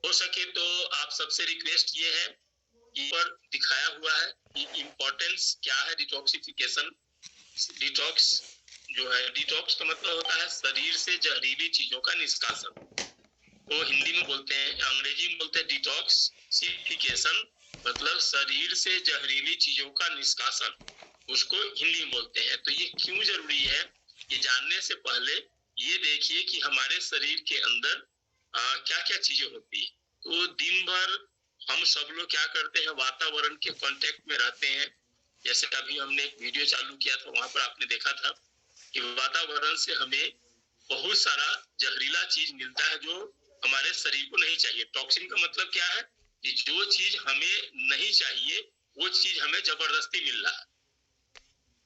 हो सके तो आप सबसे रिक्वेस्ट ये है कि पर दिखाया हुआ है कि इम्पोर्टेंस क्या है डिटॉक्सिफिकेशन। डिटॉक्स जो है, डिटॉक्स का मतलब होता है शरीर से जहरीली चीजों का निष्कासन। वो हिंदी में बोलते हैं, अंग्रेजी में बोलते हैं डिटॉक्सिफिकेशन, मतलब शरीर से जहरीली चीजों का निष्कासन, उसको हिंदी में बोलते हैं। तो ये क्यों जरूरी है, ये जानने से पहले ये देखिए कि हमारे शरीर के अंदर क्या क्या चीजें होती है। तो दिन भर हम सब लोग क्या करते हैं, वातावरण के कांटेक्ट में रहते हैं। जैसे अभी हमने एक वीडियो चालू किया था, वहां पर आपने देखा था कि वातावरण से हमें बहुत सारा जहरीला चीज मिलता है जो हमारे शरीर को नहीं चाहिए। टॉक्सिन का मतलब क्या है कि जो चीज हमें नहीं चाहिए वो चीज हमें जबरदस्ती मिल रहा है।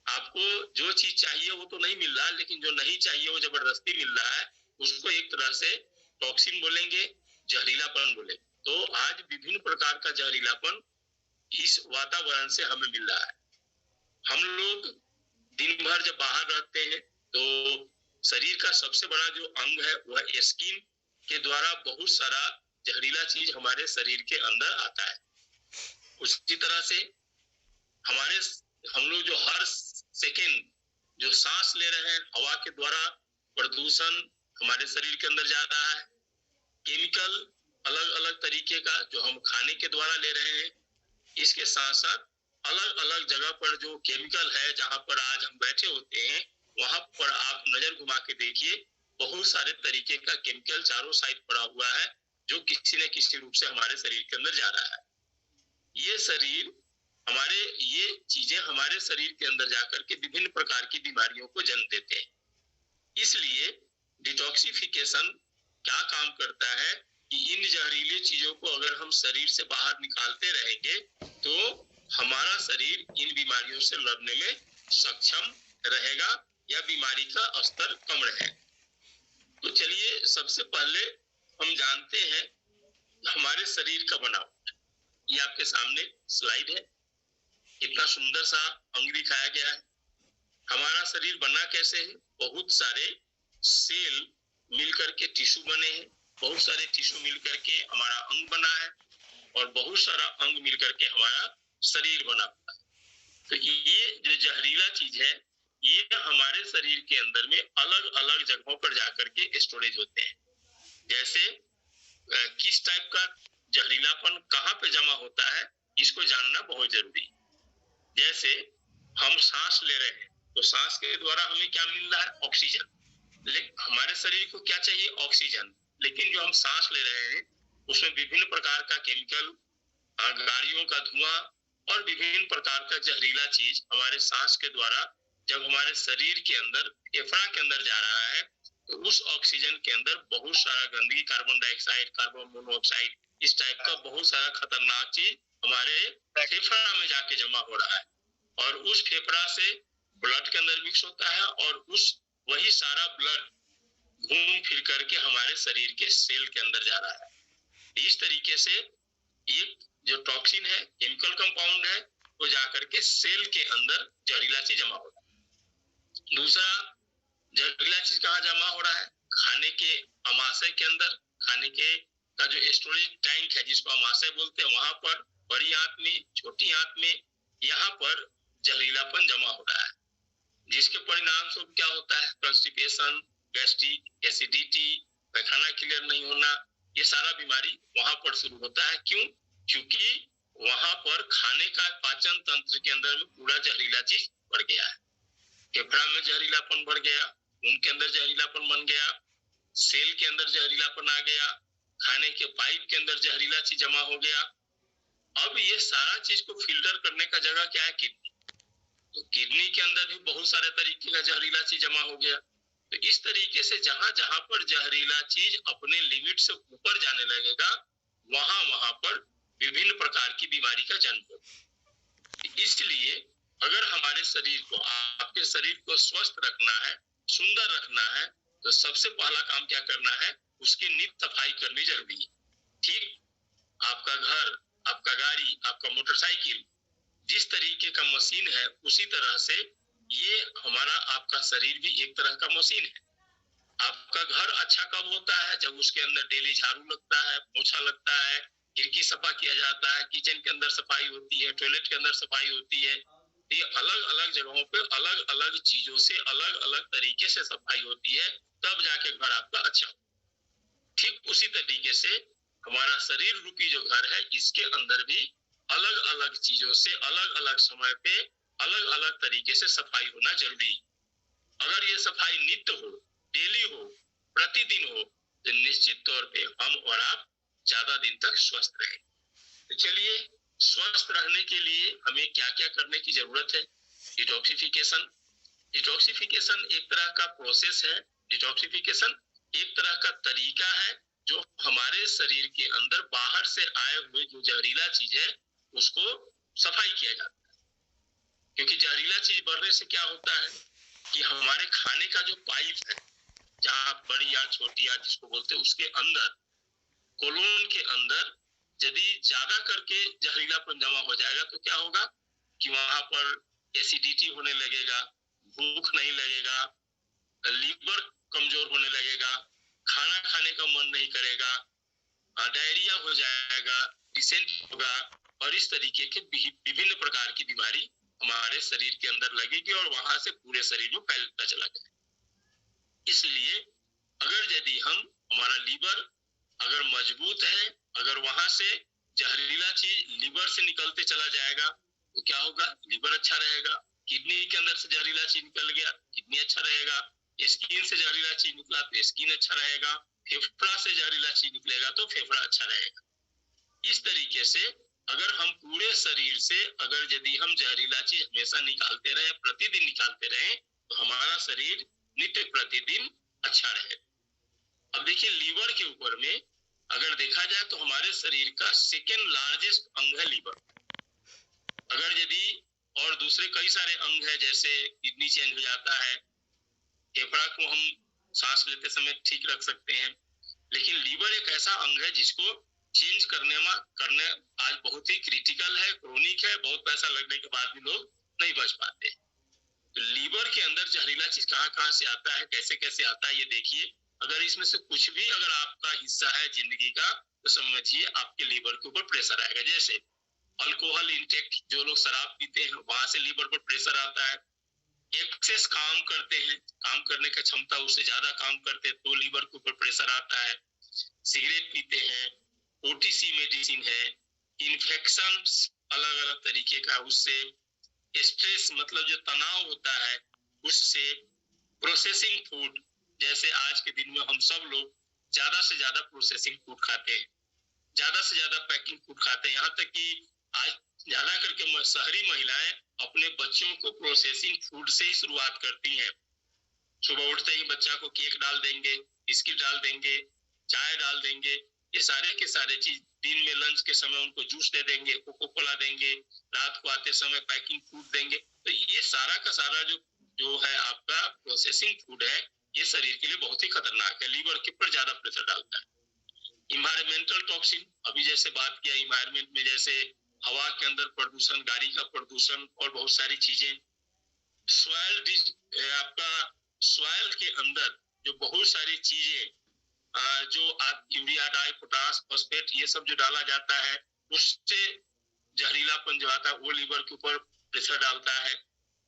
आपको जो चीज चाहिए वो तो नहीं मिल रहा, लेकिन जो नहीं चाहिए वो जबरदस्ती मिल रहा है, उसको एक तरह से टॉक्सिन बोलेंगे, जहरीलापन बोलेंगे। तो आज विभिन्न प्रकार का जहरीलापन इस वातावरण से हमें मिल रहा है। हम लोग दिन भर जब बाहर रहते हैं तो शरीर का सबसे बड़ा जो अंग है वह स्किन के द्वारा बहुत सारा जहरीला चीज हमारे शरीर के अंदर आता है। उसी तरह से हमारे हम लोग जो हर सेकेंड जो सांस ले रहे हैं हवा के द्वारा प्रदूषण हमारे शरीर के अंदर जा रहा है। केमिकल अलग अलग तरीके का जो हम खाने के द्वारा ले रहे हैं, इसके साथ साथ अलग अलग जगह पर जो केमिकल है, जहां पर आज हम बैठे होते हैं वहां पर आप नजर घुमा के देखिए, बहुत सारे तरीके का केमिकल चारों साइड पड़ा हुआ है जो किसी न किसी रूप से हमारे शरीर के अंदर जा रहा है। ये शरीर हमारे ये चीजें हमारे शरीर के अंदर जाकर के विभिन्न प्रकार की बीमारियों को जन्म देते हैं। इसलिए डिटॉक्सिफिकेशन क्या काम करता है कि इन जहरीली चीजों को अगर हम शरीर से बाहर निकालते रहेंगे तो हमारा शरीर इन बीमारियों से लड़ने में सक्षम रहेगा या बीमारी का स्तर कम रहेगा। तो चलिए सबसे पहले हम जानते हैं हमारे शरीर का बनावट। ये आपके सामने स्लाइड है, कितना सुंदर सा अंग दिखाया गया है। हमारा शरीर बना कैसे है, बहुत सारे सेल मिलकर के टिश्यू बने हैं, बहुत सारे टिश्यू मिलकर के हमारा अंग बना है और बहुत सारा अंग मिलकर के हमारा शरीर बना हुआ है। तो ये जो जहरीला चीज है ये हमारे शरीर के अंदर में अलग अलग जगहों पर जाकर के स्टोरेज होते हैं। जैसे किस टाइप का जहरीलापन कहाँ पे जमा होता है इसको जानना बहुत जरूरी है। जैसे हम सांस ले रहे हैं तो सांस के द्वारा हमें क्या मिल रहा है, ऑक्सीजन। लेकिन हमारे शरीर को क्या चाहिए, ऑक्सीजन। लेकिन जो हम सांस ले रहे हैं उसमें विभिन्न प्रकार का केमिकल, गाड़ियों का धुआं और विभिन्न प्रकार का जहरीला चीज हमारे सांस के द्वारा जब हमारे शरीर के अंदर फेफड़ा के अंदर जा रहा है तो उस ऑक्सीजन के अंदर बहुत सारा गंदगी, कार्बन डाइऑक्साइड, कार्बन मोनोऑक्साइड, इस टाइप का बहुत सारा खतरनाक चीज हमारे फेफड़ा में जाके जमा हो रहा है और उस फेफड़ा से ब्लड के अंदर मिक्स होता है और उस वही सारा ब्लड घूम फिर करके हमारे शरीर के सेल के अंदर जा रहा है। इस तरीके से एक जो टॉक्सिन है, केमिकल कंपाउंड है, वो जाकर के सेल के अंदर जहरीला चीज जमा हो रहा है। दूसरा जहरीला चीज कहाँ जमा हो रहा है, खाने के अमाशय के अंदर। खाने के का जो स्टोरेज टैंक है जिसको अमाशय बोलते हैं, वहां पर बड़ी आंत में, छोटी आंत में, यहाँ पर जहरीलापन जमा हो रहा है, जिसके परिणाम स्वरूप क्या होता है, कॉन्स्टिपेशन, गैस्ट्रिक, एसिडिटी, पैखाना क्लियर नहीं होना, ये सारा बीमारी वहां पर शुरू होता है। क्यों? क्योंकि वहां पर खाने का पाचन तंत्र के अंदर में पूरा जहरीला चीज बढ़ गया है। फेफड़ा में जहरीलापन बढ़ गया, उनके अंदर जहरीलापन बन गया, सेल के अंदर जहरीलापन आ गया, खाने के पाइप के अंदर जहरीला चीज जमा हो गया। अब ये सारा चीज को फिल्टर करने का जगह क्या है, किडनी। तो किडनी के अंदर भी बहुत सारे तरीके का जहरीला चीज जमा हो गया। तो इस तरीके से जहां जहां पर जहरीला चीज अपने लिमिट से ऊपर जाने लगेगा वहां वहां पर विभिन्न प्रकार की बीमारी का जन्म होगा। इसलिए अगर हमारे शरीर को, आपके शरीर को स्वस्थ रखना है, सुंदर रखना है, तो सबसे पहला काम क्या करना है, उसकी नित्य सफाई करनी जरूरी है। ठीक, आपका घर, आपका गाड़ी, आपका मोटरसाइकिल जिस तरीके का मशीन है उसी तरह से ये हमारा आपका शरीर भी एक तरह का मशीन है। आपका घर अच्छा कब होता है, जब उसके अंदर डेली झाड़ू लगता है, पोछा लगता है, खिड़की सफा किया जाता है, किचन के अंदर सफाई होती है, टॉयलेट के अंदर सफाई होती है। ये अलग अलग जगहों पे अलग अलग चीजों से अलग अलग तरीके से सफाई होती है, तब जाके घर आपका अच्छा हो। ठीक उसी तरीके से हमारा शरीर रूपी जो घर है, इसके अंदर भी अलग अलग चीजों से अलग अलग समय पे अलग अलग तरीके से सफाई होना जरूरी। अगर ये सफाई नित्य हो, डेली हो, प्रतिदिन हो, तो निश्चित तौर पे हम और आप ज्यादा दिन तक स्वस्थ रहें। तो चलिए, स्वस्थ रहने के लिए हमें क्या क्या करने की जरूरत है। डिटॉक्सिफिकेशन। डिटॉक्सिफिकेशन एक तरह का प्रोसेस है। डिटॉक्सिफिकेशन एक तरह का तरीका है जो हमारे शरीर के अंदर बाहर से आए हुए जो जहरीला चीज है उसको सफाई किया जाता है। क्योंकि जहरीला चीज बढ़ने से क्या होता है कि हमारे खाने का जो पाइप है, जहाँ बड़ी या छोटी या जिसको बोलते हैं, उसके अंदर कोलोन के अंदर यदि ज्यादा करके जहरीलापन जमा हो जाएगा तो क्या होगा कि वहां पर एसिडिटी होने लगेगा, भूख नहीं लगेगा, लीवर कमजोर होने लगेगा, खाना खाने का मन नहीं करेगा, डायरिया हो जाएगा, डिसेंट्री होगा, और इस तरीके के विभिन्न प्रकार की बीमारी हमारे शरीर के अंदर लगेगी और वहां से पूरे शरीर में फैलता चला जाएगा। इसलिए अगर यदि हमारा लीवर अगर मजबूत है, अगर वहां से जहरीला चीज लीवर से निकलते चला जाएगा तो क्या होगा, लीवर अच्छा रहेगा। किडनी के अंदर से जहरीला चीज निकल गया, किडनी अच्छा रहेगा। स्किन से जहरीला चीज निकला तो स्किन अच्छा रहेगा। फेफड़ा से जहरीला चीज निकलेगा तो फेफड़ा अच्छा रहेगा। इस तरीके से अगर हम पूरे शरीर से अगर यदि हम जहरीला चीज हमेशा निकालते रहे, प्रतिदिन निकालते रहे, तो हमारा शरीर नित्य प्रतिदिन अच्छा रहे। अब देखिए, लीवर के ऊपर में अगर देखा जाए तो हमारे शरीर का सेकेंड लार्जेस्ट अंग है लीवर। अगर यदि और दूसरे कई सारे अंग है, जैसे किडनी चेंज हो जाता है, फेफड़ा को हम सांस लेते समय ठीक रख सकते हैं, लेकिन लीवर एक ऐसा अंग है जिसको चेंज करने आज बहुत ही क्रिटिकल है, क्रोनिक है। बहुत पैसा लगने के बाद भी लोग नहीं बच पाते। तो लीवर के अंदर जहरीला चीज कहाँ कहाँ से आता है, कैसे कैसे आता है, ये देखिए। अगर इसमें से कुछ भी अगर आपका हिस्सा है जिंदगी का, तो समझिए आपके लीवर के ऊपर प्रेशर आएगा। जैसे अल्कोहल इंटेक, जो लोग शराब पीते हैं, वहां से लीवर पर प्रेशर आता है। एक्सेस काम करते हैं, काम करने की क्षमता उससे ज्यादा काम करते हैं तो लीवर के ऊपर प्रेशर आता है। सिगरेट पीते हैं, ओटीसी मेडिसिन है, इन्फेक्शन अलग अलग तरीके का, उससे स्ट्रेस मतलब जो तनाव होता है उससे, प्रोसेसिंग फूड, जैसे आज के दिन में हम सब लोग ज्यादा से ज्यादा प्रोसेसिंग फूड खाते हैं, ज्यादा से ज्यादा पैकिंग फूड खाते हैं। यहाँ तक कि आज ज्यादा करके शहरी महिलाएं अपने बच्चों को प्रोसेसिंग फूड से ही शुरुआत करती हैं। सुबह उठते ही बच्चा को केक डाल देंगे, बिस्किट डाल देंगे, चाय डाल देंगे, ये सारे के सारे चीज। दिन में लंच के समय उनको जूस दे देंगे, कोको कोला देंगे, रात को आते समय पैकिंग फूड देंगे। तो ये सारा का सारा जो है आपका प्रोसेसिंग फूड है, ये शरीर के लिए बहुत ही खतरनाक है, लीवर के ऊपर ज्यादा प्रेशर डालता है। इन्वायरमेंटल टॉक्सिन, अभी जैसे बात किया, इन्वायरमेंट में जैसे हवा के अंदर प्रदूषण, गाड़ी का प्रदूषण और बहुत सारी चीजें। सॉइल, आपका सॉइल के अंदर जो बहुत सारी चीजें, जो यूरिया, डाई, पोटास, फॉस्फेट, ये सब जो डाला जाता है, उससे जहरीलापन जो आता है वो लीवर के ऊपर प्रेशर डालता है।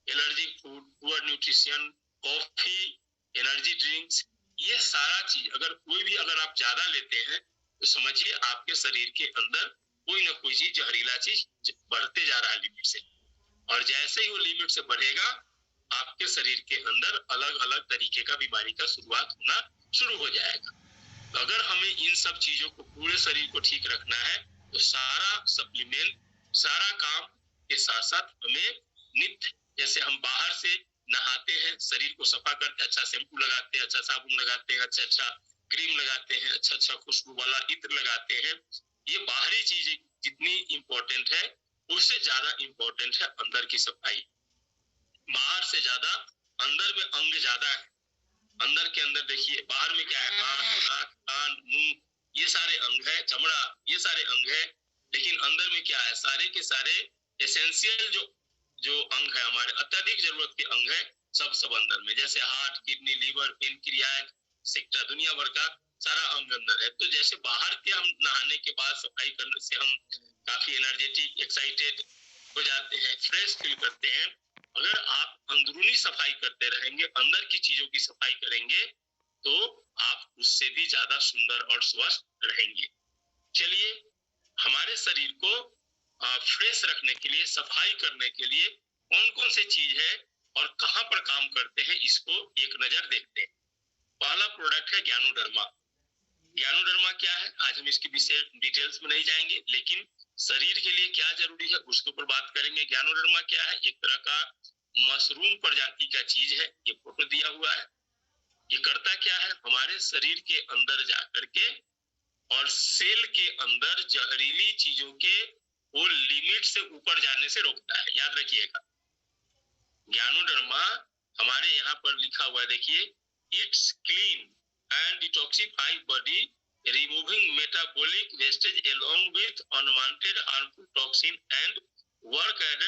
Allergy food, poor nutrition, coffee, energy drinks, ये सारा चीज अगर कोई भी अगर आप ज्यादा लेते हैं तो समझिए आपके शरीर के अंदर कोई ना कोई चीज, जहरीला चीज बढ़ते जा रहा है लिमिट से। और जैसे ही वो लिमिट से बढ़ेगा, आपके शरीर के अंदर अलग अलग तरीके का बीमारी का शुरुआत होना शुरू हो जाएगा। तो अगर हमें इन सब चीजों को, पूरे शरीर को ठीक रखना है, तो सारा सप्लीमेंट, सारा काम के साथ साथ हमें नित्य, जैसे हम बाहर से नहाते हैं, शरीर को सफा करते, अच्छा शैम्पू लगाते हैं, अच्छा साबुन लगाते हैं, अच्छा अच्छा क्रीम लगाते हैं, अच्छा अच्छा खुशबू वाला इत्र लगाते हैं, ये बाहरी चीजें जितनी इंपॉर्टेंट है, उससे ज्यादा इंपॉर्टेंट है अंदर की सफाई। बाहर से ज्यादा अंदर में अंग ज्यादा है। अंदर के अंदर देखिए, बाहर में क्या है, आंख, नाक, कान, मुंह, ये सारे अंग है, चमड़ा, ये सारे अंग है। लेकिन अंदर में क्या है, सारे के सारे एसेंशियल जो अंग है, हमारे अत्यधिक जरूरत के अंग है, सब अंदर में। जैसे heart, kidney, liver, pancreas, sector, दुनिया भर का सारा अंग अंदर है। तो जैसे बाहर के हम नहाने के बाद सफाई करने से हम काफी एनर्जेटिक, एक्साइटेड हो जाते हैं, फ्रेश फील करते हैं। अगर आप अंदरूनी सफाई करते रहेंगे, अंदर की चीजों की सफाई करेंगे, तो आप उससे भी ज्यादा सुंदर और स्वस्थ रहेंगे। चलिए, हमारे शरीर को फ्रेश रखने के लिए, सफाई करने के लिए कौन कौन से चीज है और कहां पर काम करते हैं, इसको एक नजर देखते हैं। पहला प्रोडक्ट है ज्ञानोडर्मा। ज्ञानोडर्मा क्या है, आज हम इसकी विशेष डिटेल्स में नहीं जाएंगे, लेकिन शरीर के लिए क्या जरूरी है उसके ऊपर बात करेंगे। ज्ञानोडर्मा क्या है, एक तरह का मशरूम प्रजाति का चीज है, ये फोटो दिया हुआ है। ये करता क्या है, हमारे शरीर के अंदर जाकर के और सेल के अंदर जहरीली चीजों के वो लिमिट से ऊपर जाने से रोकता है। याद रखिएगा, ज्ञानोडर्मा हमारे यहाँ पर लिखा हुआ है, देखिए, it's clean and detoxify body, removing metabolic wastage along with unwanted harmful toxin and work at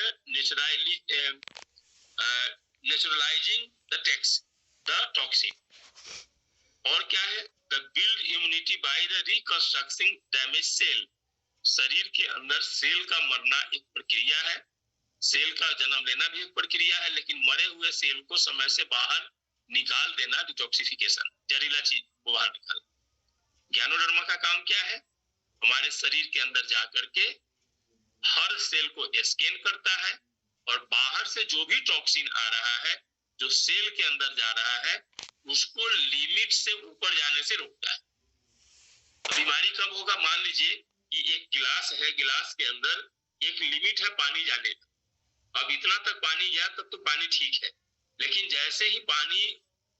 naturalizing the toxin. और क्या है, the build immunity by the reconstructing damaged cell. शरीर के अंदर सेल का मरना एक प्रक्रिया है, सेल का जन्म लेना भी एक प्रक्रिया है, लेकिन मरे हुए सेल को समय से बाहर निकाल देना डिटॉक्सिफिकेशन, जहरीला चीज को बाहर निकाल। ज्ञानोडर्मा का काम क्या है, हमारे शरीर के अंदर जाकर के हर सेल को स्कैन करता है और बाहर से जो भी टॉक्सिन आ रहा है, जो सेल के अंदर जा रहा है, उसको लिमिट से ऊपर जाने से रोकता है। बीमारी कब होगा, मान लीजिए कि एक गिलास है, गिलास के अंदर एक लिमिट है पानी जाने का, अब इतना तक पानी गया तब तो पानी ठीक है, लेकिन जैसे ही पानी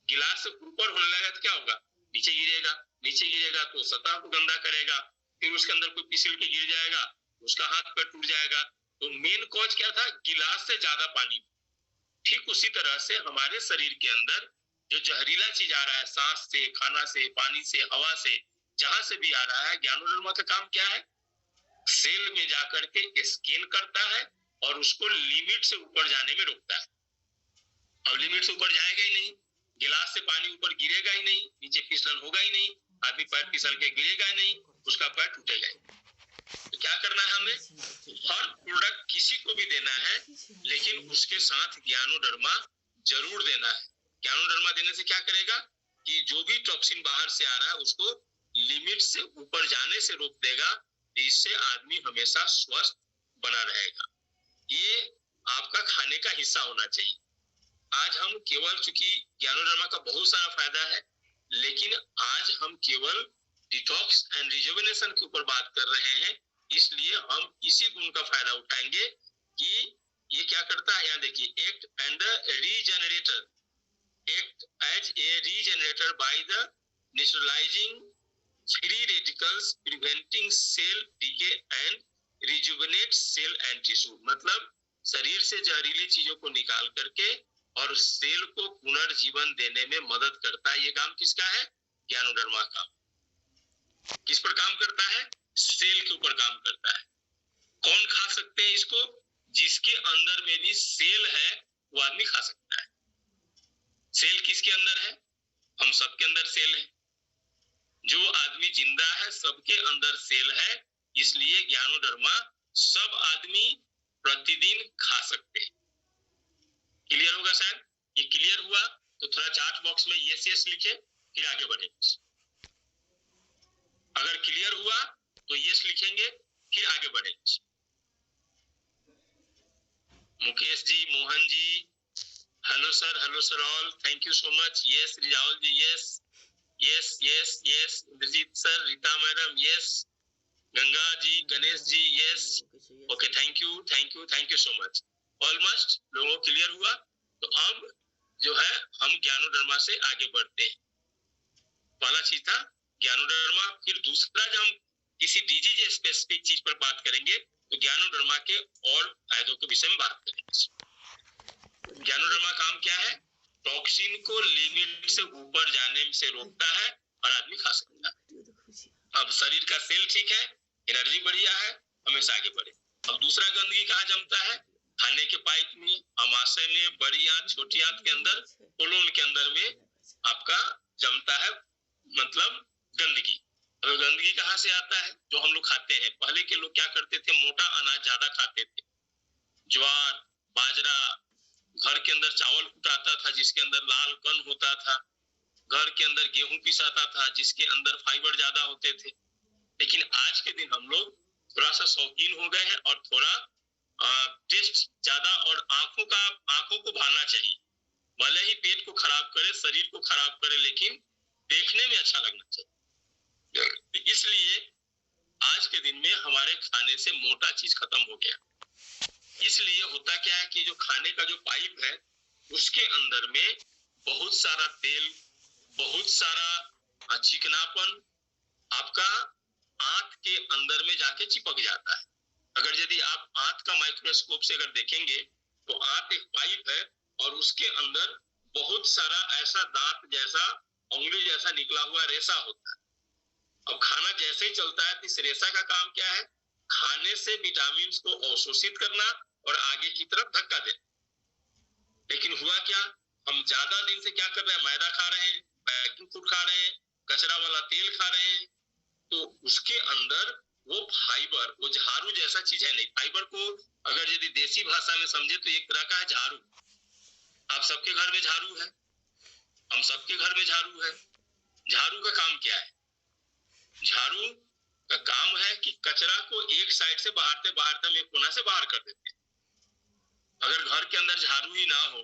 गिलास से ऊपर होने लगा तो क्या होगा, नीचे गिरेगा, नीचे गिरेगा तो सतह को गंदा करेगा, फिर उसके अंदर कोई फिसल के गिर जाएगा, उसका हाथ पैर टूट जाएगा। तो मेन कॉज क्या था, गिलास से ज्यादा पानी। ठीक उसी तरह से हमारे शरीर के अंदर जो जहरीला चीज आ रहा है, सांस से, खाना से, पानी से, हवा से, जहां से भी आ रहा है, ज्ञानोडर्मा का काम क्या है, सेल में जाकर के स्कैन करता है और उसको लिमिट से ऊपर जाने में रोकता है। अब लिमिट से ऊपर जाएगा ही नहीं, गिलास से पानी ऊपर गिरेगा ही नहीं, नीचे फिसलन होगा ही नहीं, आदमी पैर फिसल के गिरेगा ही नहीं, उसका पैर टूटेगा ही। तो क्या करना है हमें, हर प्रोडक्ट किसी को भी देना है, लेकिन उसके साथ ज्ञानोडर्मा जरूर देना है। ज्ञानोडर्मा देने से क्या करेगा कि जो भी टॉक्सिन बाहर से आ रहा है उसको लिमिट से ऊपर जाने से रोक देगा, इससे आदमी हमेशा स्वस्थ बना रहेगा। ये आपका खाने का हिस्सा होना चाहिए। आज हम केवल, चूंकि ज्ञानोडर्मा का बहुत सारा फायदा है, लेकिन आज हम केवल डिटॉक्स एंड रिजुवेनेशन के ऊपर बात कर रहे हैं, इसलिए हम इसी गुण का फायदा उठाएंगे कि ये क्या करता है। यहाँ देखिए, act and regenerator, act as a regenerator by the neutralizing free radicals, preventing cell decay and rejuvenate cell and tissue. मतलब शरीर से जहरीली चीजों को निकाल करके और सेल को पुनर्जीवन देने में मदद करता है। ये काम किसका है, ज्ञानोडर्मा का। किस पर काम करता है, सेल के ऊपर काम करता है। कौन खा सकते हैं इसको, जिसके अंदर में भी सेल है वो आदमी खा सकता है। सेल किसके अंदर है, हम सबके अंदर सेल है, जो आदमी जिंदा है सबके अंदर सेल है, इसलिए ज्ञानोडर्मा सब आदमी प्रतिदिन खा सकते हैं। क्लियर होगा शायद, ये क्लियर हुआ तो थोड़ा चार्ट बॉक्स में यस यस लिखे, फिर आगे बढ़े। अगर क्लियर हुआ तो यस लिखेंगे, फिर आगे बढ़े। Mukesh ji, Mohan ji, hello sir all, thank you so much. Yes Rizaul ji, yes yes yes yes, Indrajeet sir, Rita madam, yes, Ganga ji, Ganesh ji, yes, okay, thank you so much. Almost लोगों को क्लियर हुआ, तो अब जो है हम ज्ञानोडर्मा से आगे बढ़ते हैं। पहला चीज था ज्ञानोडर्मा, फिर दूसरा जब हम किसी डिजीज स्पेसिफिक चीज पर बात करेंगे तो ज्ञानोडर्मा के और फायदों के विषय में बात करेंगे। ज्ञानोडर्मा काम क्या है, टॉक्सिन को लिमिट से ऊपर जाने से रोकता है और आदमी खा सकता है। अब शरीर का सेल ठीक है, एनर्जी बढ़िया है, हमेशा आगे बढ़े। अब दूसरा गंदगी कहाँ जमता है, खाने के पाइप में, अमाशय में, बड़ी आंत, छोटी आंत के अंदर, कोलोन के अंदर में आपका जमता है, मतलब गंदगी। अब गंदगी कहाँ से आता है? जो हम लोग खाते हैं। पहले के लोग क्या करते थे, मोटा अनाज ज्यादा खाते थे, ज्वार, बाजरा, घर के अंदर चावल कुटाता था जिसके अंदर लाल कण होता था, घर के अंदर गेहूं पिसाता था जिसके अंदर फाइबर ज्यादा होते थे। लेकिन आज के दिन हम लोग थोड़ा सा शौकीन हो गए हैं और थोड़ा टेस्ट ज्यादा, और आंखों को भाना चाहिए, भले ही पेट को खराब करे, शरीर को खराब करे, लेकिन देखने में अच्छा लगना चाहिए। इसलिए आज के दिन में हमारे खाने से मोटा चीज खत्म हो गया। इसलिए होता क्या है कि जो खाने का जो पाइप है उसके अंदर में बहुत सारा तेल, बहुत सारा चिकनापन आपका आंत के अंदर में जाके चिपक जाता है। अगर यदि आप आंत का माइक्रोस्कोप से अगर देखेंगे तो आंत एक पाइप है और उसके अंदर बहुत सारा ऐसा दांत जैसा, उंगली जैसा निकला हुआ रेशा होता है। अब खाना जैसे ही चलता है तो इस रेशा का काम क्या है? खाने से विटामिन को अवशोषित करना और आगे की तरफ धक्का देना। लेकिन हुआ क्या, हम ज्यादा दिन से क्या कर रहे हैं, मैदा खा रहे हैं, पैकिंग फूड खा रहे हैं, कचरा वाला तेल खा रहे हैं, तो उसके अंदर वो फाइबर, वो झाड़ू जैसा चीज है नहीं। फाइबर को अगर यदि देसी भाषा में समझे तो एक तरह का है झाड़ू। आप सबके घर में झाड़ू है, हम सबके घर में झाड़ू है। झाड़ू का काम क्या है? झाड़ू का काम है कि कचरा को एक साइड से बहारते बहारते हम एक कोना से बाहर कर देते हैं। अगर घर के अंदर झाड़ू ही ना हो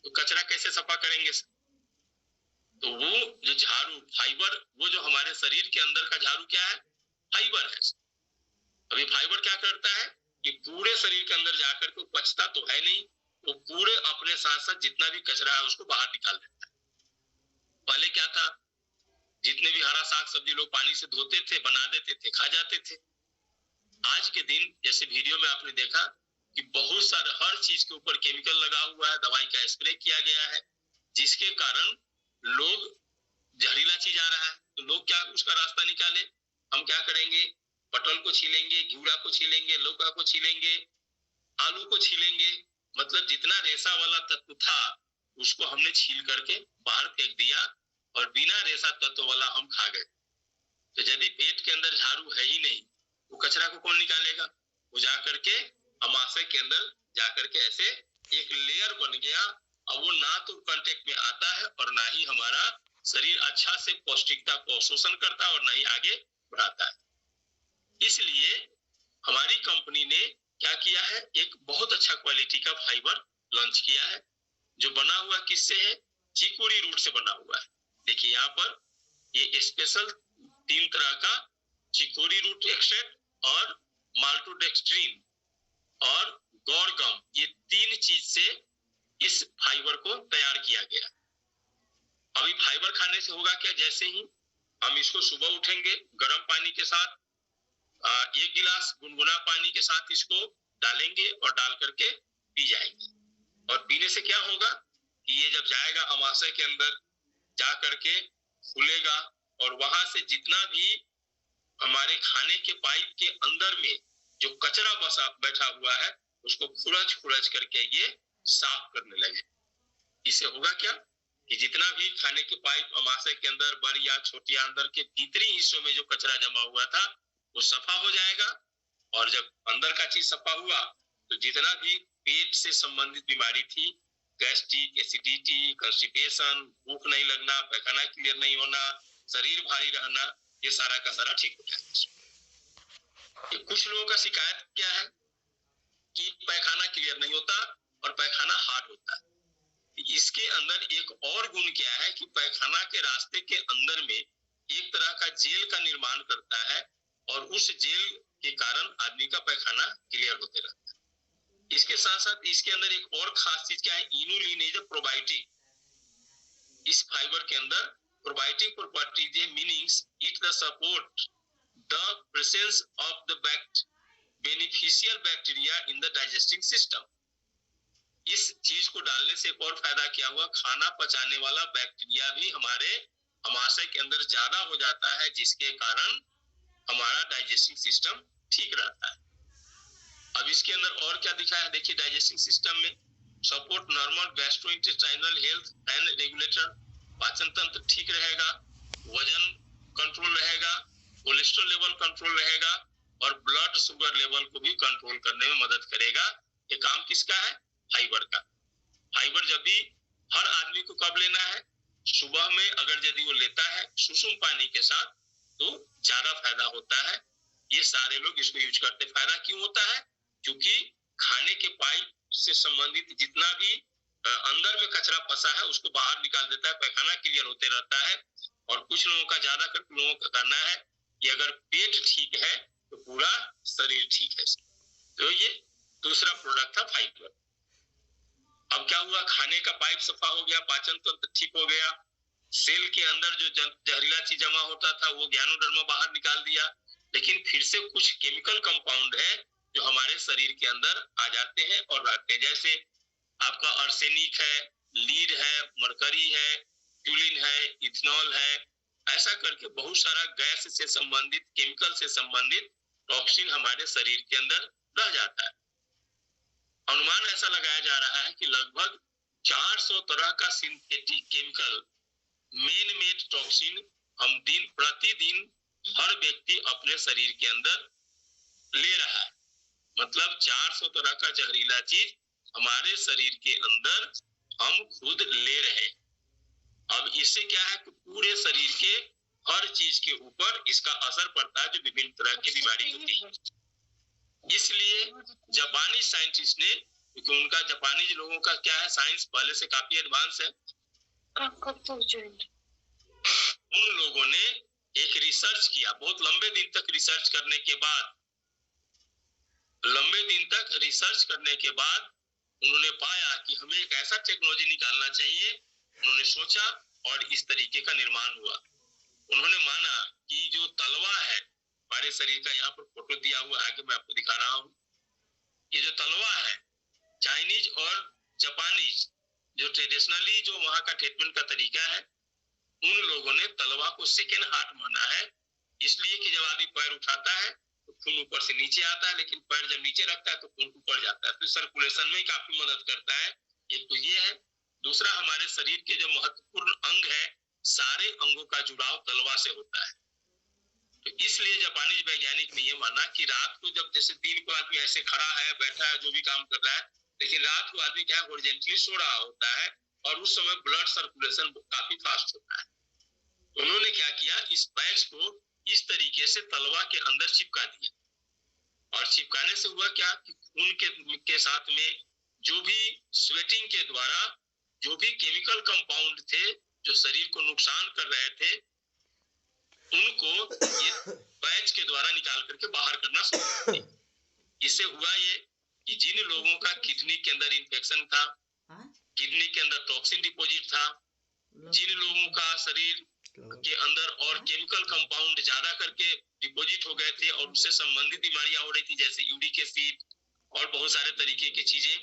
तो कचरा कैसे सफा करेंगे? तो वो जो झाड़ू फाइबर, वो जो हमारे शरीर के अंदर का झाड़ू क्या है? फाइबर है। अभी फाइबर क्या करता है कि पूरे शरीर के अंदर जाकर के पचता तो है नहीं, वो पूरे अपने साथ साथ जितना भी कचरा है उसको बाहर निकाल देता है। पहले क्या था, जितने भी हरा साग सब्जी लोग पानी से धोते थे, बना देते थे, खा जाते थे। आज के दिन जैसे वीडियो में आपने देखा कि बहुत सारे हर चीज के ऊपर केमिकल लगा हुआ है, दवाई का स्प्रे किया गया है, जिसके कारण लोग जहरीला चीज आ रहा है तो लोग क्या उसका रास्ता निकाले, हम क्या करेंगे, पटल को छीलेंगे, घिउड़ा को छीलेंगे, लौका को छीलेंगे, आलू को छीलेंगे, मतलब जितना रेशा वाला तत्व था उसको हमने छील करके बाहर फेंक दिया और बिना रेशा तत्व वाला हम खा गए। तो यदि पेट के अंदर झाड़ू है ही नहीं, वो कचरा को कौन निकालेगा? वो जाकर के अमाशय के अंदर जाकर के ऐसे एक लेयर बन गया। अब वो ना तो कांटेक्ट में आता है और ना ही हमारा शरीर अच्छा से पौष्टिकता को शोषण करता है और ना ही आगे बढ़ाता है। इसलिए हमारी कंपनी ने क्या किया है, एक बहुत अच्छा क्वालिटी का फाइबर लॉन्च किया है, जो बना हुआ किससे है? चिकोरी रूट से बना हुआ है। देखिए यहाँ पर ये स्पेशल 3 तरह का चिकोरी रूट एक्सट्रैक्ट और माल्टोडेक्स्ट्रीन और गौरगम, ये 3 चीज से इस फाइबर को तैयार किया गया। अभी फाइबर खाने से होगा क्या, जैसे ही हम इसको सुबह उठेंगे गर्म पानी के साथ 1 गिलास गुनगुना पानी के साथ इसको डालेंगे और डाल करके पी जाएंगे। और पीने से क्या होगा कि ये जब जाएगा अमाशय के अंदर जा करके फूलेगा और वहां से जितना भी हमारे खाने के पाइप के अंदर में जो कचरा बसा बैठा हुआ है उसको खुरच करके ये साफ करने लगे। इससे होगा क्या कि जितना भी खाने के पाइप अमाशय के अंदर, बड़ी या छोटी अंदर के भीतरी हिस्सों में जो कचरा जमा हुआ था वो सफा हो जाएगा। और जब अंदर का चीज सफा हुआ तो जितना भी पेट से संबंधित बीमारी थी, गैस्ट्रिक, एसिडिटी, कॉन्स्टिपेशन, भूख नहीं लगना, पैखाना क्लियर नहीं होना, शरीर भारी रहना, ये सारा का सारा ठीक हो जाएगा। कुछ लोगों का शिकायत क्या है कि पैखाना क्लियर नहीं होता और पैखाना हार्ड होता है। इसके अंदर एक और गुण क्या है कि पैखाना के रास्ते के अंदर में एक तरह का जेल का निर्माण करता है और उस जेल के कारण आदमी का पैखाना क्लियर होते रहता है। इसके साथ साथ इसके अंदर एक और खास चीज क्या है, इनुलिन इज अ प्रोबायोटिक। इस फाइबर के अंदर प्रोबायोटिक प्रॉपर्टीज है, meanings it the support the presence of the beneficial bacteria in the digesting system. इस चीज को डालने से एक और फायदा क्या हुआ, खाना पचाने वाला बैक्टीरिया भी हमारे अमाशय के अंदर ज्यादा हो जाता है, जिसके कारण हमारा डाइजेस्टिंग सिस्टम ठीक रहता है। अब इसके अंदर और क्या दिखा है, देखिए डाइजेस्टिंग सिस्टम में support normal gastrointestinal health and regulator, पाचन तंत्र ठीक रहेगा, वजन कंट्रोल रहेगा, कोलेस्ट्रॉल लेवल कंट्रोल रहेगा और ब्लड शुगर लेवल को भी कंट्रोल करने में मदद करेगा। ये काम किसका है? फाइबर का। फाइबर जब भी हर आदमी को कब लेना है? सुबह में अगर यदि वो लेता है सुसुम पानी के साथ तो ज्यादा फायदा होता है। ये सारे लोग इसको यूज करते। फायदा क्यों होता है? क्योंकि खाने के पाइप से संबंधित जितना भी अंदर में कचरा फंसा है उसको बाहर निकाल देता है, पैखाना क्लियर होते रहता है। और कुछ लोगों का, ज्यादा कर लोगों का कहना है कि अगर पेट ठीक है तो पूरा शरीर ठीक है। तो ये दूसरा प्रोडक्ट था फाइबर। अब क्या हुआ? खाने का पाइप सफा हो गया, पाचन तंत्र ठीक हो गया, सेल के अंदर जो जहरीला चीज जमा होता था वो ज्ञानोडर्मा बाहर निकाल दिया। लेकिन फिर से कुछ केमिकल कंपाउंड है जो हमारे शरीर के अंदर आ जाते हैं और रहते हैं। जैसे आपका आर्सेनिक है, लीड है, मरकरी है, ट्यूलिन है, इथेनॉल है। ऐसा करके बहुत सारा गैस से संबंधित, केमिकल से संबंधित टॉक्सिन हमारे शरीर के अंदर रह जाता है। अनुमान ऐसा लगाया जा रहा है कि लगभग 400 तरह का synthetic chemical, main made toxin हम प्रतिदिन हर व्यक्ति अपने शरीर के अंदर ले रहा है। मतलब 400 तरह का जहरीला चीज हमारे शरीर के अंदर हम खुद ले रहे। अब इससे क्या है कि पूरे शरीर के हर चीज के ऊपर इसका असर पड़ता है जो विभिन्न तरह की बीमारी होती है। इसलिए जापानी साइंटिस्ट ने, क्योंकि उनका जापानी लोगों का क्या है, साइंस पहले से काफी एडवांस है, उन लोगों ने एक रिसर्च किया। बहुत लंबे दिन तक रिसर्च करने के बाद उन्होंने पाया कि हमें एक ऐसा टेक्नोलॉजी निकालना चाहिए। उन्होंने सोचा और इस तरीके का निर्माण हुआ। उन्होंने माना कि जो तलवा है हमारे शरीर का, यहाँ पर फोटो दिया हुआ आगे मैं आपको दिखा रहा हूँ, ये जो तलवा है, चाइनीज और जापानीज जो ट्रेडिशनली जो वहां का ट्रीटमेंट का तरीका है, उन लोगों ने तलवा को सेकेंड हार्ट माना है। इसलिए कि जब आदमी पैर उठाता है तो खून ऊपर से नीचे आता है, लेकिन पैर जब नीचे रखता है तो खून ऊपर जाता है, तो सर्कुलेशन में काफी मदद करता है। एक तो ये है। दूसरा, हमारे शरीर के जो महत्वपूर्ण अंग है, सारे अंगों का जुड़ाव तलवा से होता है। तो इसलिए जापानी वैज्ञानिक ने यह माना कि रात को, जब जैसे दिन को आदमी ऐसे खड़ा है, बैठा है, जो भी काम कर रहा है, लेकिन रात को आदमी क्या हॉरिजॉन्टली सो रहा होता है और उस समय ब्लड सर्कुलेशन काफी फास्ट होता है। तो उन्होंने क्या किया, इस पैच को इस तरीके से तलवा के अंदर चिपका दिया। और चिपकाने से हुआ क्या कि खून के साथ में जो भी स्वेटिंग के द्वारा जो भी केमिकल कंपाउंड थे जो शरीर को नुकसान कर रहे थे, उनको ये पैच के द्वारा निकाल करके बाहर करना शुरू किया। इससे हुआ ये कि जिन लोगों का किडनी के अंदर इंफेक्शन था, किडनी के अंदर टॉक्सिन डिपॉजिट था, जिन लोगों का शरीर के अंदर और केमिकल कंपाउंड ज्यादा करके डिपॉजिट हो गए थे और उससे संबंधित बीमारियां हो रही थी, जैसे यूरिक एसिड और बहुत सारे तरीके की चीजें,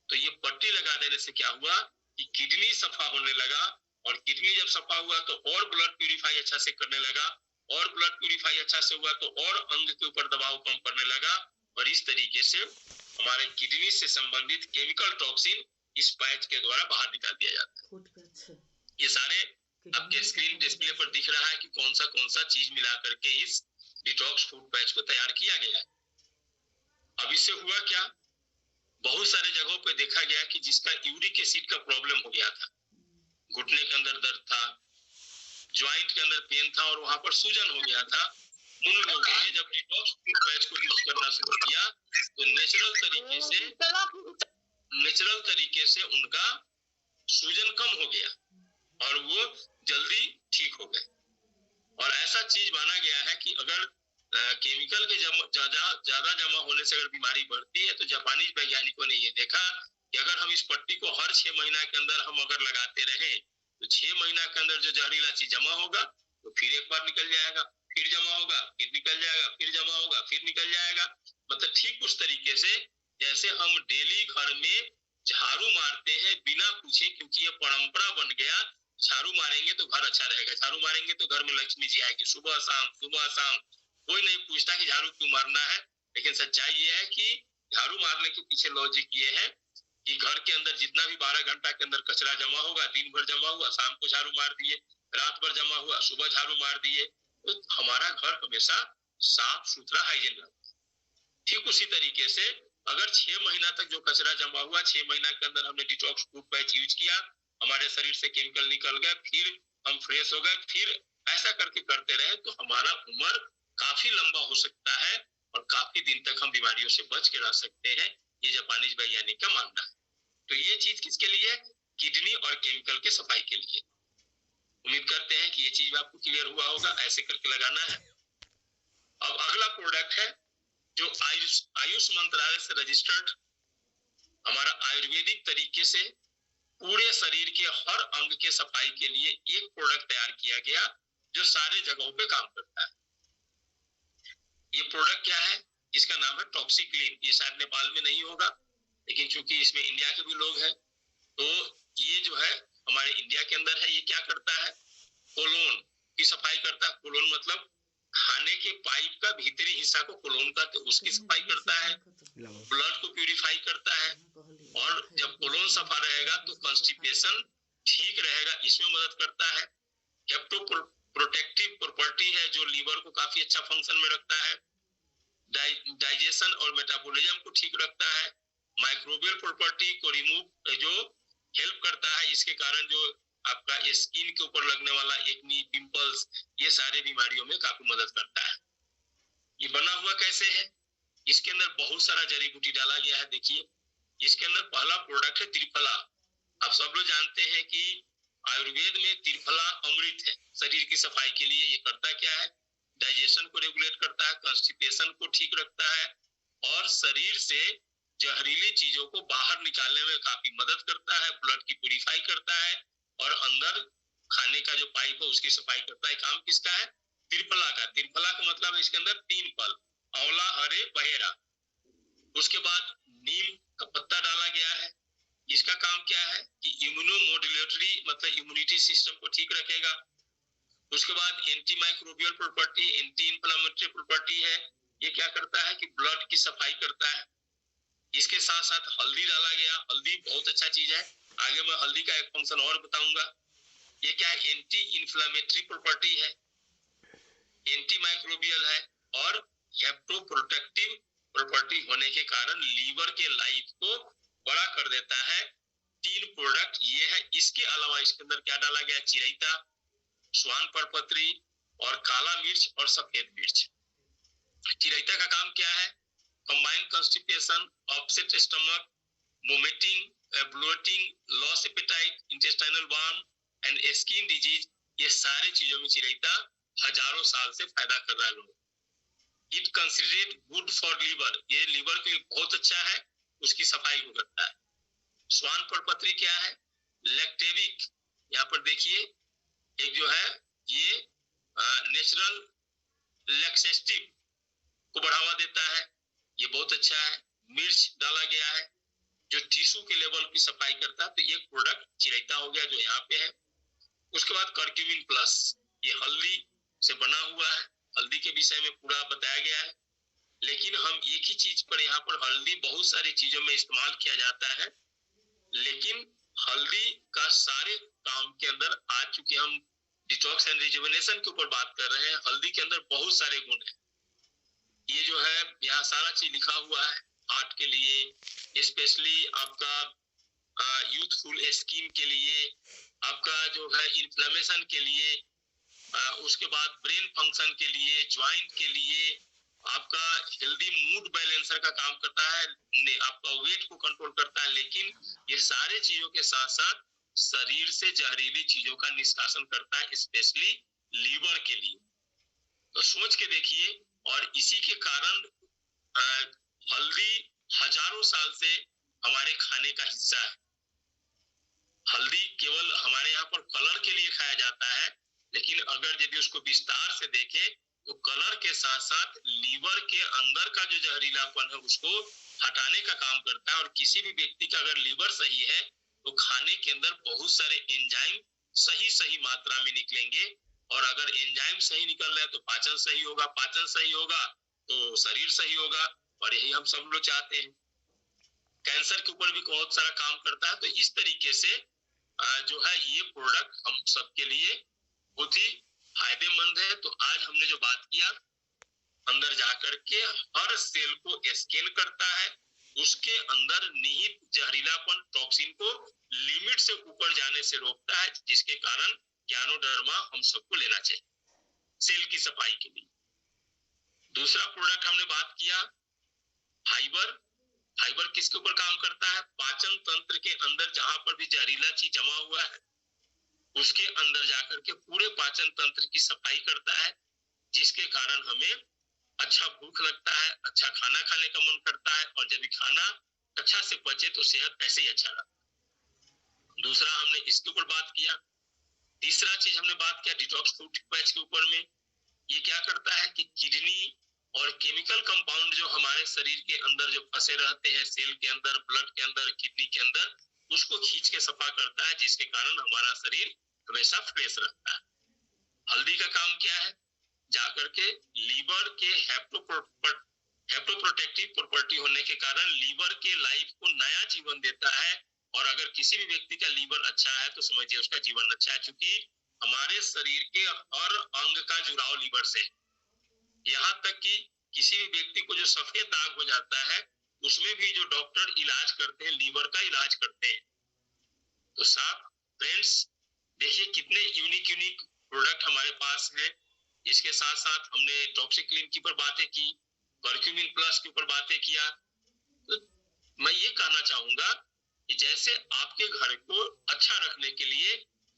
तो ये पट्टी लगा देने से क्या हुआ कि किडनी सफा होने लगा। और किडनी जब सफा हुआ तो और ब्लड प्यूरिफाई अच्छा से करने लगा, और ब्लड प्यूरिफाई अच्छा से हुआ तो और अंग के ऊपर दबाव कम पड़ने लगा। और इस तरीके से हमारे किडनी से संबंधित केमिकल टॉक्सिन इस पैच के द्वारा बाहर निकाल दिया जाता है। ये सारे आपके स्क्रीन डिस्प्ले पर दिख रहा है कि कौन सा चीज मिला करके इस डिटॉक्स फूड पैच को तैयार किया गया है। अब इससे हुआ क्या, बहुत सारे जगहों पे देखा गया कि जिसका यूरिक एसिड का प्रॉब्लम हो गया था, घुटने के अंदर दर्द था, ज्वाइंट के अंदर पेन था और वहां पर सूजन हो गया था, उन लोगों ने जब डिटॉक्स फूड पैच को यूज करना शुरू किया तो नेचुरल तरीके से उनका सूजन कम हो गया और वो जल्दी ठीक हो गए। और ऐसा चीज माना गया है कि अगर केमिकल के ज्यादा जमा होने से अगर बीमारी बढ़ती है, तो जापानी वैज्ञानिकों ने ये देखा कि अगर हम इस पट्टी को हर 6 महीना के अंदर हम अगर लगाते रहे तो 6 महीना के अंदर जो जहरीला चीज जमा होगा तो फिर एक बार निकल जाएगा, फिर जमा होगा, फिर निकल जाएगा, फिर जमा होगा, फिर निकल जाएगा। मतलब ठीक उस तरीके से जैसे हम डेली घर में झाड़ू मारते हैं बिना पूछे, क्योंकि ये परंपरा बन गया, झाड़ू मारेंगे तो घर अच्छा रहेगा, झाड़ू मारेंगे तो घर में लक्ष्मी जी आएगी, सुबह शाम कोई नहीं पूछता कि झाड़ू क्यों मारना है। लेकिन सच्चाई ये है कि झाड़ू मारने के पीछे लॉजिक ये है कि घर के अंदर जितना भी 12 घंटा के अंदर कचरा जमा होगा, दिन भर जमा हुआ, शाम को झाड़ू मार दिए, रात भर जमा हुआ, सुबह झाड़ू मार दिए, तो हमारा घर हमेशा साफ सुथरा हाइजीन रहता है। ठीक उसी तरीके से अगर 6 महीना तक जो कचरा जमा हुआ, 6 महीना के अंदर हमने डिटॉक्स फूड पैच यूज किया, हमारे शरीर से केमिकल निकल गए, फिर हम फ्रेश हो गए, फिर ऐसा करके करते रहे तो हमारा उम्र काफी लंबा हो सकता है और काफी दिन तक हम बीमारियों से बच के रह सकते हैं। ये जापानीज वैज्ञानिक का मानना है। तो ये चीज किसके लिए? किडनी और केमिकल के सफाई के लिए। उम्मीद करते हैं कि ये चीज आपको क्लियर हुआ होगा। ऐसे करके लगाना है। अब अगला प्रोडक्ट है जो आयुष मंत्रालय से रजिस्टर्ड, हमारा आयुर्वेदिक तरीके से पूरे शरीर के हर अंग के सफाई के लिए एक प्रोडक्ट तैयार किया गया जो सारे जगहों पे काम करता है। ये प्रोडक्ट क्या है? इसका नाम है टॉक्सीक्लीन। ये शायद नेपाल में नहीं होगा, लेकिन चूंकि इसमें इंडिया के भी लोग हैं, तो ये जो है हमारे इंडिया के अंदर है। ये क्या करता है? कोलोन की सफाई करता है। कोलोन मतलब खाने के पाइप का भीतरी हिस्सा को कोलोन कहते हैं, उसकी सफाई करता है। ब्लड को प्यूरिफाई करता है। और जब कोलोन सफा रहेगा तो कॉन्स्टिपेशन ठीक रहेगा, इसमें मदद करता है। हेप्टोप्रोटेक्टिव प्रॉपर्टी है जो लीवर को काफी अच्छा फंक्शन में रखता है। डाइजेशन और मेटाबॉलिज्म को ठीक रखता है। माइक्रोबियल प्रॉपर्टी को रिमूव जो हेल्प करता है, इसके कारण जो आपका स्किन के ऊपर लगने वाला एक्नी, पिंपल्स, ये सारे बीमारियों में काफी मदद करता है। ये बना हुआ कैसे है? इसके अंदर बहुत सारा जड़ी बूटी डाला गया है। देखिए, इसके अंदर पहला प्रोडक्ट है त्रिफला। आप सब लोग जानते हैं कि आयुर्वेद में त्रिफला अमृत है शरीर की सफाई के लिए। ये करता क्या है? डाइजेशन को रेगुलेट करता है, कॉन्स्टिपेशन को ठीक रखता है और शरीर से जहरीली चीजों को बाहर निकालने में काफी मदद करता है। ब्लड की प्यूरिफाई करता है और अंदर खाने का जो पाइप है उसकी सफाई करता है। काम किसका है? त्रिफला का। त्रिफला का मतलब है इसके अंदर 3 फल, आंवला, हरे, बहेरा। उसके बाद नीम का पत्ता डाला गया है। इसका काम क्या है कि इम्यूनोमोड्यूलेटरी मतलब इम्यूनिटी सिस्टम को ठीक रखेगा। उसके बाद anti microbial property, anti inflammatory property है। ये क्या करता है कि ब्लड की सफाई करता है। इसके साथ साथ हल्दी डाला गया। हल्दी बहुत अच्छा चीज है, आगे मैं हल्दी का एक फंक्शन और बताऊंगा। ये क्या है? एंटी इंफ्लेमेटरी प्रॉपर्टी है, एंटी माइक्रोबियल है और हेप्टोप्रोटेक्टिव प्रॉपर्टी होने के कारण लीवर के लाइफ को बड़ा कर देता है। 3 प्रोडक्ट ये है। इसके अलावा इसके अंदर क्या डाला गया? चिरैता, स्वान परपत्री और काला मिर्च और सफेद मिर्च। चिरैता का काम क्या है? Combined constipation, upset stomach, vomiting, bloating, loss appetite, intestinal worm and skin disease, ये सारे चीजों में चिरैता हजारों साल से फायदा कर रहा है लोग। It considered good for liver, ये लीवर के लिए बहुत अच्छा है, उसकी सफाई को करता है। स्वान परपत्री क्या है? लैक्टेविक, यहाँ पर देखिए एक जो है ये नेचुरल लैक्सेस्टिव को बढ़ावा देता है, ये बहुत अच्छा है। मिर्च डाला गया है जो टिश्यू के लेवल की सफाई करता है। तो ये प्रोडक्ट चिरैता हो गया जो यहाँ पे है। उसके बाद कर्क्यूमिन प्लस, ये हल्दी से बना हुआ है। हल्दी के विषय में पूरा बताया गया है, लेकिन हम एक ही चीज पर यहाँ पर हल्दी बहुत सारी चीजों में इस्तेमाल किया जाता है, लेकिन हल्दी का सारे काम के अंदर आज चूंकि हम डिटॉक्स एंड रिजुवेनेशन के ऊपर बात कर रहे हैं, हल्दी के अंदर बहुत सारे गुण है। ये जो है यहाँ सारा चीज लिखा हुआ है हार्ट के लिए, स्पेशली आपका यूथफुल स्किन के लिए, आपका जो है इन्फ्लेमेशन के लिए, उसके बाद ब्रेन फंक्शन के लिए, ज्वाइंट के लिए, आपका हेल्दी मूड बैलेंसर का काम करता है, आपका वेट को कंट्रोल करता है। लेकिन ये सारे चीजों के साथ साथ शरीर से जहरीली चीजों का निष्कासन करता है, स्पेशली लीवर के लिए। तो सोच के देखिए, और इसी के कारण हल्दी हजारों साल से हमारे खाने का हिस्सा है। हल्दी केवल हमारे यहाँ पर कलर के लिए खाया जाता है, लेकिन अगर यदि उसको विस्तार से देखें तो कलर के साथ साथ लीवर के अंदर का जो जहरीलापन है उसको हटाने का काम करता है। और किसी भी व्यक्ति का अगर लीवर सही है तो खाने के अंदर बहुत सारे एंजाइम सही मात्रा में निकलेंगे, और अगर एंजाइम सही निकल रहे हैं तो पाचन सही होगा, पाचन सही होगा तो शरीर सही होगा, और यही हम सब लोग चाहते हैं। कैंसर के ऊपर भी बहुत सारा काम करता है। तो इस तरीके से जो है ये प्रोडक्ट हम सबके लिए बहुत ही फायदेमंद है। तो आज हमने जो बात किया, अंदर जाकर के हर सेल को स्कैन करता है, उसके अंदर निहित जहरीलापन टॉक्सिन को लिमिट से ऊपर जाने से रोकता है, जिसके कारण ज्ञानोडर्मा हम सबको लेना चाहिए सेल की सफाई के लिए। दूसरा प्रोडक्ट हमने बात किया फाइबर। फाइबर किसके ऊपर काम करता है? पाचन तंत्र के अंदर जहां पर भी जहरीला चीज जमा हुआ है उसके अंदर जाकर के पूरे पाचन तंत्र की सफाई करता है, जिसके कारण हमें अच्छा भूख लगता है, अच्छा खाना खाने का मन करता है, और जब भी खाना अच्छा से पचे तो सेहत ऐसे ही अच्छा लगता है। दूसरा हमने इसके ऊपर बात किया। तीसरा चीज हमने बात किया डिटॉक्स फूड पैच के ऊपर में। ये क्या करता है कि किडनी और केमिकल कंपाउंड जो हमारे शरीर के अंदर जो फंसे रहते हैं सेल के अंदर, ब्लड के अंदर, किडनी के अंदर, उसको खींच के सफा करता है, जिसके कारण हमारा शरीर हमेशा फ्रेश रहता है। हल्दी का काम क्या है? जाकर के लीवर के हेप्टोप्रोटेक्टिव प्रॉपर्टी होने के कारण लीवर के लाइफ को नया जीवन देता है, और अगर किसी भी व्यक्ति का लीवर अच्छा है तो समझिए उसका जीवन अच्छा है, क्योंकि हमारे शरीर के हर अंग का जुड़ाव लीवर से, यहाँ तक कि किसी भी व्यक्ति को जो सफेद दाग हो जाता है उसमें भी जो डॉक्टर इलाज करते हैं लीवर का इलाज करते हैं। तो साहब फ्रेंड्स, देखिए कितने यूनिक यूनिक प्रोडक्ट हमारे पास है। इसके साथ साथ हमने टॉक्सिक्लिन की ऊपर बातें की, कर्क्यूमिन प्लस के ऊपर बातें किया। तो मैं ये कहना चाहूंगा कि जैसे आपके घर को अच्छा रखने के लिए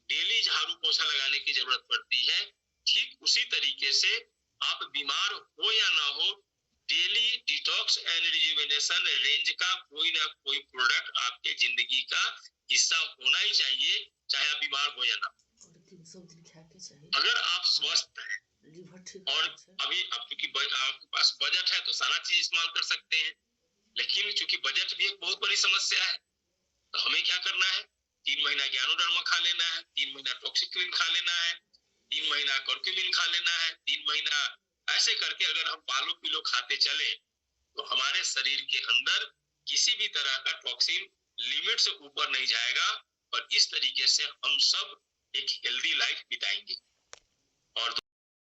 डेली झाड़ू पोछा लगाने की जरूरत पड़ती है, ठीक उसी तरीके से आप बीमार हो या ना हो, daily detox and rejuvenation range का कोई ना कोई प्रोडक्ट आपके जिंदगी का हिस्सा होना ही चाहिए, चाहे आप बीमार हो या ना। अगर आप स्वस्थ हैं और अभी आप क्योंकि आपके पास बजट है तो सारा चीज इस्तेमाल कर सकते हैं, लेकिन चूंकि बजट भी एक बहुत बड़ी समस्या है, तो हमें क्या करना है? 3 महीना ज्ञानोडर्मा खा लेना है, 3 महीना टॉक्सिक्लिन खा लेना है, 3 महीना कर्क्यूमिन खा लेना है, 3 महीना ऐसे करके अगर हम पालो पिलो खाते चले तो हमारे शरीर के अंदर किसी भी तरह का टॉक्सिन लिमिट से ऊपर नहीं जाएगा, और इस तरीके से हम सब एक हेल्दी लाइफ बिताएंगे।